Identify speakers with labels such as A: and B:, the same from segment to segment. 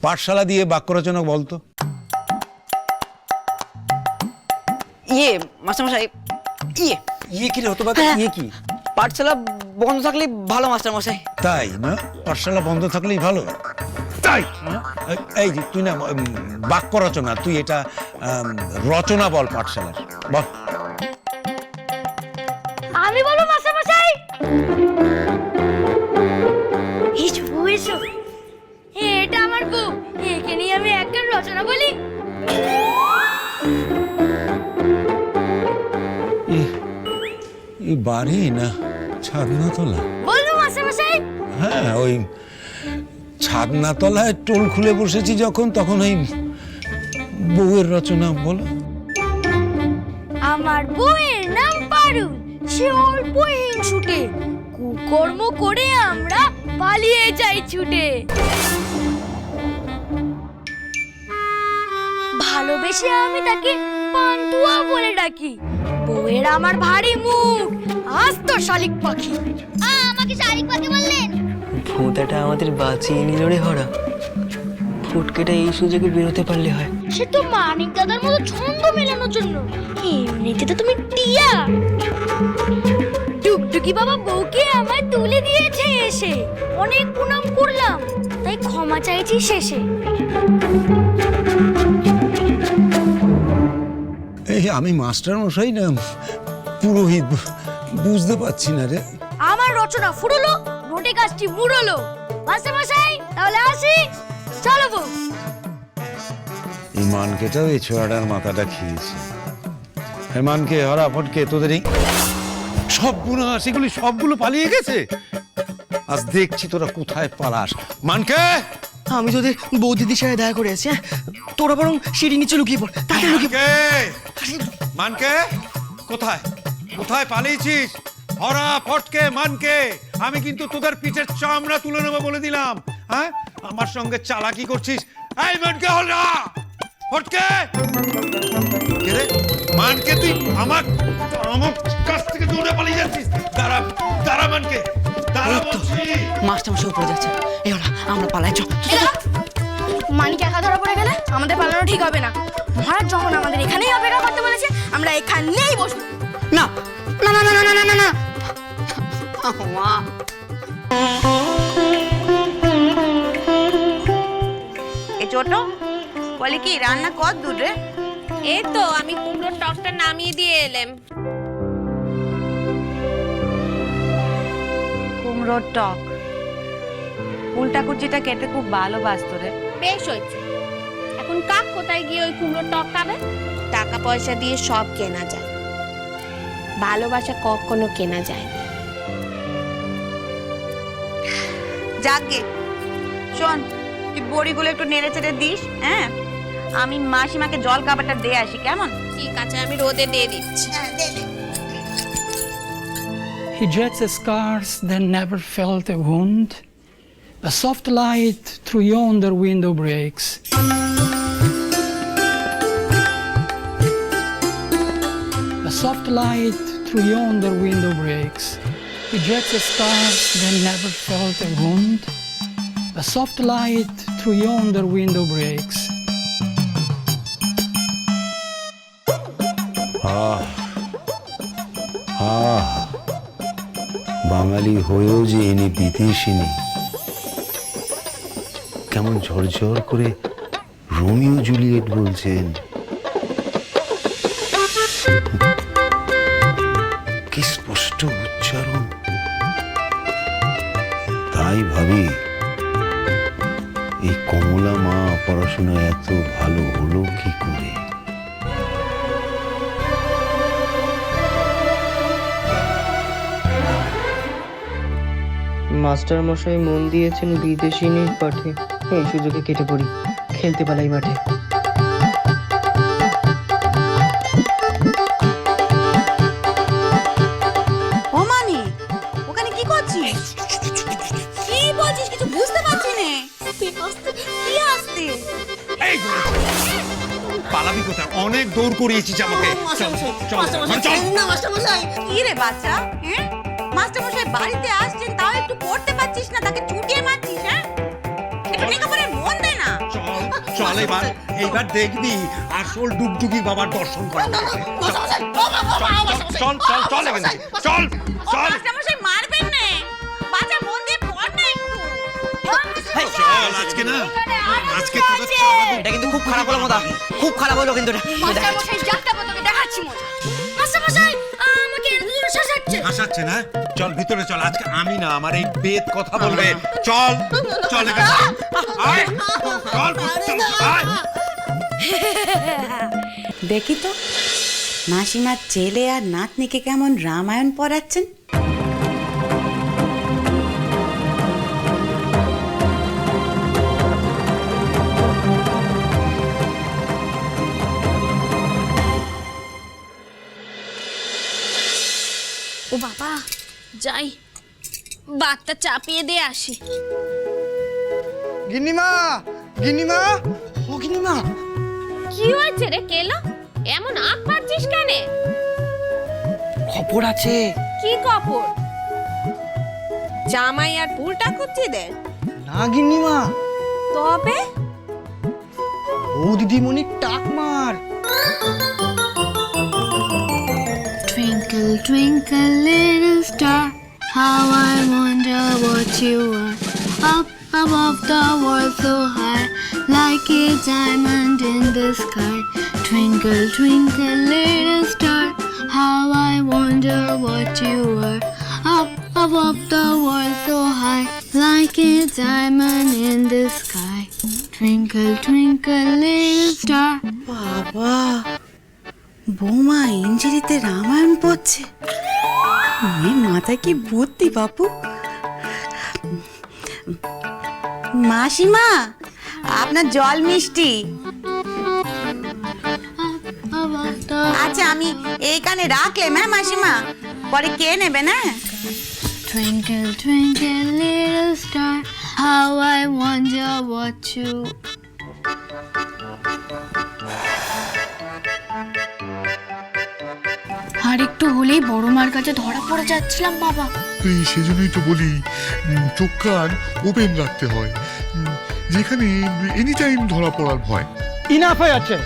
A: পাঠশালা দিয়ে বাক্য রচনা বলতো।
B: মাস্টারমশাই
A: কি রে হতো বাবা, কি
B: পাঠশালা বন্ধ থাকলে ভালো মাস্টারমশাই।
A: তাই না? পাঠশালা বন্ধ থাকলেই ভালো তাই? এই যে তুই না বাক্য রচনা, তুই এটা রচনা বল পাঠশালার, বল।
C: আমি বলবো মাস্টারমশাই। এসো এটা আমার বউ, একে নিয়ে আমি একটা রচনা বলি।
A: এই বাড়ি না ছাদনাতলা?
C: বলবো মাস্টারমশাই।
A: হ্যাঁ, ওই ছাদনাতলায় টোল খুলে বসেছি যখন, তখন ওই বউয়ের রচনা বলো।
C: আমার বউয়ের নাম পারুল, সে অল্প হিংসুটে, কুকর্ম করে আমরা পালিয়ে যাই ছুটে। ভালোবেসে আমি তাকে পান্তুয়া বলে ডাকি, বউয়ের আমার ভারী মুখ, আস্ত শালিক পাখি। আমাকে শালিক পাখি বললেন?
B: ভূতাটা আমাদের বাঁচিয়ে নিল রে হরা। ফুটকেটা এই সুযোগে বেরোতে পারলে হয়।
C: সে তো মানিক দাদার মতো ছন্দ মেলানোর জন্য, এমনিতে তো তুমি টিয়া। টুকটুকি বাবা বউকে আমায় তুলে দিয়েছে এসে, অনেক প্রণাম করলাম, তাই ক্ষমা চাইছি শেষে।
A: এই আমি মাস্টার মশাই না পুরোহিত, বুঝতে পারছি না রে।
C: আমার রচনা ফুরলো, রোটে গাছটি মুড়লো। মাস্টার মশাই তাহলে আসি, চলো বউ।
A: এই মানকেটাও এই ছোড়াটার মাথাটা খেয়েছে। হ্যাঁ মানকে, হরা ফটকে, তোদের এই সবগুলো সেগুলি সবগুলো পালিয়ে গেছে। আজ দেখছি তোরা কোথায় পালাস। মানকে,
B: আমি তোদের বৌদিদির সাথে দেখা করে আসছি। তোরা বরং সিঁড়ি নিচে লুকিয়ে পড়, তাকে লুকিয়ে পড়।
A: মানকে কোথায় কোথায় পালিয়েছিস? হরা ফটকে মানকে, আমি কিন্তু তোদের পিঠের চামড়া তুলে নেবো বলে দিলাম। হ্যাঁ, আমার সঙ্গে চালাকি করছিস? এই মানকে, হরা ফটকে, কে রে? মানকে, তুই আমার আমার কাছ থেকে দৌড়ে পালিয়ে যাচ্ছিস? দাঁড়া দাঁড়া মানকে, দাঁড়া বলছি।
B: মাস্টারমশাই উপরে যাচ্ছে, এই হলো আমরা পালাই। চল
C: মানিক একা ধরা পড়ে গেলে আমাদের পালানো ঠিক হবে না। মহারাজ যখন আমাদের এখানেই অপেক্ষা করতে বলেছে, আমরা এখানেই বসবো।
B: না না না না না না না না। মা
D: এ ছোট বলে কি রান্না কত দূর রে?
E: এই তো আমি কুমড়োর টকটা নামিয়ে দিয়ে এলাম।
D: কুমড়োর টক, উল্টা কুচিটা খেতে খুব ভালোবাসতো রে।
E: বেশ হয়েছে। এখন কাক কোথায় গিয়ে ওই কুমড়োর টক খাবে? টাকা পয়সা দিয়ে সব কেনা যায়, ভালোবাসা কখনো কেনা যায় না।
D: যাকগে, শোন তুই বড়িগুলো একটু নেড়ে চেড়ে দিস। হ্যাঁ, আমি মাসিমাকে জল খাবারটা দিয়ে আসি, কেমন?
E: ঠিক আছে, আমি রোদে দিয়ে দিচ্ছি।
D: হ্যাঁ, দে দে।
F: He dreads the scars that never felt a wound. A soft light through yonder window breaks. A soft light through yonder window breaks. He dreads the scars that never felt a wound. A soft light through yonder window breaks.
A: বাঙালি হয়েও যে এনে বিদেশিনী, কেমন ঝরঝর করে Romeo Juliet বলছেন। কি স্পষ্ট উচ্চারণ। তাই ভাবি এই কমলা মা পড়াশোনা এত ভালো হলো কি করে?
B: মাস্টার মশাই মন দিয়েছেন বিদেশিনীর পাঠে। এই সুযোগে কেটে পড়ি, খেলতে পালাই মাঠে।
D: ও মানি, ওখানে কি করছিস? কি বলছিস কিছু বুঝতে পারছি না। কি আসতে?
A: পালাবি কোথায়? অনেক দৌড় করিয়েছিস আমাকে।
D: কি রে বাচ্চা, হ্যাঁ? মাস্টারমশাই বাড়িতে আসছেন, তাও একটু পড়তে পারছিস না, তাকে চুটিয়ে মারছিস। হ্যাঁ, একটু লেখাপড়ায় মন দে না।
A: এইবার দেখবি আসল ডুগডুগি বাবার দর্শন করা যাবে। চল চল চল এখান থেকে, চল চল
D: মাস্টারমশাই মারবেন না, বাচ্চা মন দিয়ে পড় না একটু।
A: চল আজকে না, আজকে তোদের চালাবো।
B: এটা কিন্তু খুব খারাপ হলো মদা, খুব খারাপ হলো কিন্তু এটা।
C: মাস্টার মশাই যাত্রা তোকে দেখাচ্ছি মজা। মাস্টার মশাই আমাকে এত দূরে শাসাচ্ছে।
A: হাসাচ্ছে না? চল ভিতরে চল, আজকে আমি না আমার এই বেদ কথা বলবে। চল চল এখান থেকে। আয়, চল চল আয়।
D: দেখি তো মাসিমার ছেলে আর নাতনিকে কেমন রামায়ণ পড়াচ্ছেন।
E: ও বাবা, যাই বাতটা চাপিয়ে দিয়ে আসি।
B: গিন্নিমা, গিন্নিমা, ও গিন্নিমা,
E: কি হয়েছে রে কেলো? এমন আঁক পাচ্ছিস কেন?
B: খবর আছে।
E: কি কাপড়? জামাই আর পুলটা কুচিদের?
B: না গিন্নিমা,
E: তবে
B: ও দিদিমণির টাকমার।
G: Twinkle, twinkle, little star, how I wonder what you are. Up above the world so high, like a diamond in the sky. Twinkle, twinkle, little star, how I wonder what you are. Up above the world so high, like a diamond in the sky. Twinkle, twinkle, little star.
D: বাবা, বৌমা ইঞ্জিরিতে রামায়ণ পড়ছে। মেয়ের মাথায় কি বুদ্ধি বাপু। মাসিমা, আপনার জল মিষ্টি।
G: Above the
D: আচ্ছা আমি এইখানে রাখলাম, হ্যাঁ মাসিমা, পরে কে নেবে না?
G: Twinkle, twinkle, little star, how I wonder what you... আর একটু হলেই বড় মার কাছে ধরা পড়ে যাচ্ছিলাম বাবা।
H: এই সেজন্যই তো বলি চোখ কান ওপেন রাখতে হয়, যেখানে এনি টাইম ধরা পড়ার ভয়।
F: ইনাফ হয়ে আছে,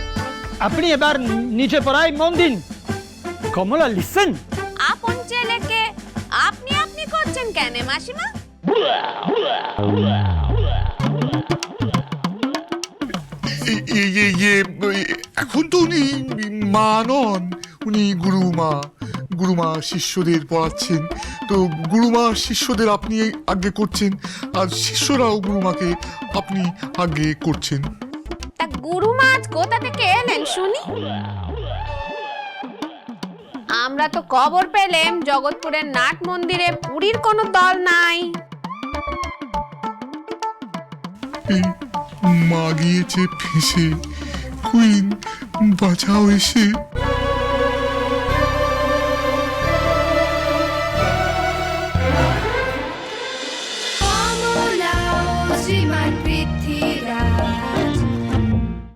F: আপনি এবার নিচে পড়ায় মন দিন। কমলা লিসেন।
E: আপন ছেলেকে আপনি আপনি করছেন কেন মাসিমা?
H: এখন তো উনি মা নন, উনি গুরুমা শিষ্যদের পড়াচ্ছেন। তো গুরুমা শিষ্যদের আপনি আগে করছেন, আর শিষ্যরাও গুরুমাকে আপনি আগে করছেন।
E: তা গুরুমা আজ কোথা থেকে এলেন শুনি? আমরা তো খবর পেলাম জগৎপুরের নাট মন্দিরে পুরীর কোনো দল নাই।
H: এই মা গিয়েছে ফেঁসে, কুইন বাঁচাও এসে।